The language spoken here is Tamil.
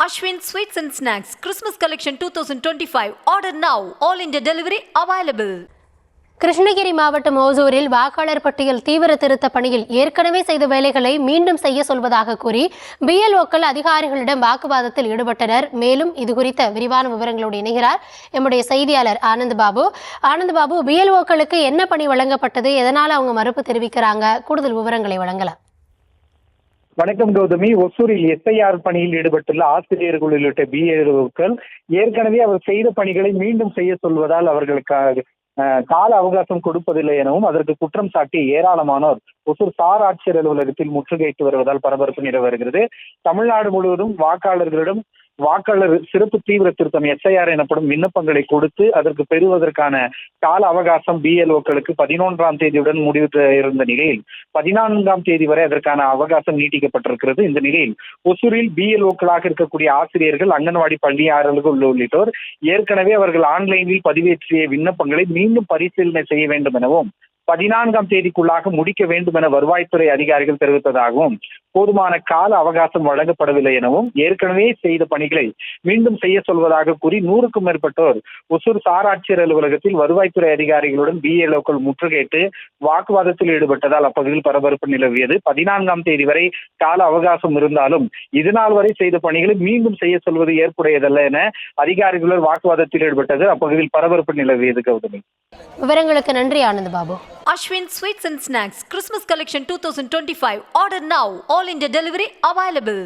Ashwin Sweets and Snacks Christmas Collection 2025. Order now. All India delivery available. Krishnagiri மாவட்டம் ஓசூரில் வாக்காளர் பட்டியல் தீவிர திருத்த பணியில் ஏற்கனவே செய்த வேலைகளை மீண்டும் செய்ய சொல்வதாக கூறி பிஎல்ஓக்கள் அதிகாரிகளிடம் வாக்குவாதத்தில் ஈடுபட்டனர். மேலும் இதுகுறித்த விரிவான விவரங்களோடு இணைகிறார் எம்முடைய செய்தியாளர் ஆனந்த் பாபு. பிஎல்ஓக்களுக்கு என்ன பணி வழங்கப்பட்டது, எதனால் அவங்க மறுப்பு தெரிவிக்கிறாங்க, கூடுதல் விவரங்களை வழங்கலாம். வணக்கம் கௌதமி. ஒசூரில் எஸ்ஐஆர் பணியில் ஈடுபட்டுள்ள ஆசிரியர்கள் உள்ளிட்ட பிஎல்ஓக்கள் ஏற்கனவே அவர் செய்த பணிகளை மீண்டும் செய்ய சொல்வதால் அவர்களுக்காக கால அவகாசம் கொடுப்பதில்லை எனவும் அதற்கு குற்றம் சாட்டி ஏராளமானோர் ஒசூர் சார் ஆட்சியர் அலுவலகத்தில் முற்றுகையிட்டு வருவதால் பரபரப்பு நிலவி வருகிறது. தமிழ்நாடு முழுவதும் வாக்காளர் சிறப்பு தீவிர திருத்தம் எஸ்ஐஆர் எனப்படும் விண்ணப்பங்களை கொடுத்து அதற்கு பெறுவதற்கான கால அவகாசம் பிஎல்ஓக்களுக்கு 11ஆம் தேதியுடன் முடிவு இருந்த நிலையில் 14ஆம் தேதி வரை அதற்கான அவகாசம் நீட்டிக்கப்பட்டிருக்கிறது. இந்த நிலையில் ஒசூரில் பிஎல்ஓக்களாக இருக்கக்கூடிய ஆசிரியர்கள், அங்கன்வாடி பள்ளியாளர்கள் உள்ளிட்டோர் ஏற்கனவே அவர்கள் ஆன்லைனில் பதிவேற்றிய விண்ணப்பங்களை மீண்டும் பரிசீலனை செய்ய வேண்டும் எனவும் 14ஆம் தேதிக்குள்ளாக முடிக்க வேண்டும் என வருவாய்த்துறை அதிகாரிகள் தெரிவித்ததாகவும் போதுமான கால அவகாசம் வழங்கப்படவில்லை எனவும் ஏற்கனவே செய்த பணிகளை மீண்டும் செய்ய சொல்வதாக கூறி 100க்கும் மேற்பட்டோர் ஒசூர் சார் ஆட்சியர் அலுவலகத்தில் வருவாய்த்துறை அதிகாரிகளுடன் பிஎல்ஓக்கள் முற்றுகையிட்டு வாக்குவாதத்தில் ஈடுபட்டதால் அப்பகுதியில் பரபரப்பு நிலவியது. 14ஆம் தேதி வரை கால அவகாசம் இருந்தாலும் இதுநாள் வரை செய்த பணிகளை மீண்டும் செய்ய சொல்வது ஏற்புடையதல்ல என அதிகாரிகளுடன் வாக்குவாதத்தில் ஈடுபட்டது அப்பகுதியில் பரபரப்பு நிலவியது. கௌதமி, விவரங்களுக்கு நன்றி Anand Babu. Ashwin Sweets and Snacks Christmas Collection 2025. Order now. All India delivery available.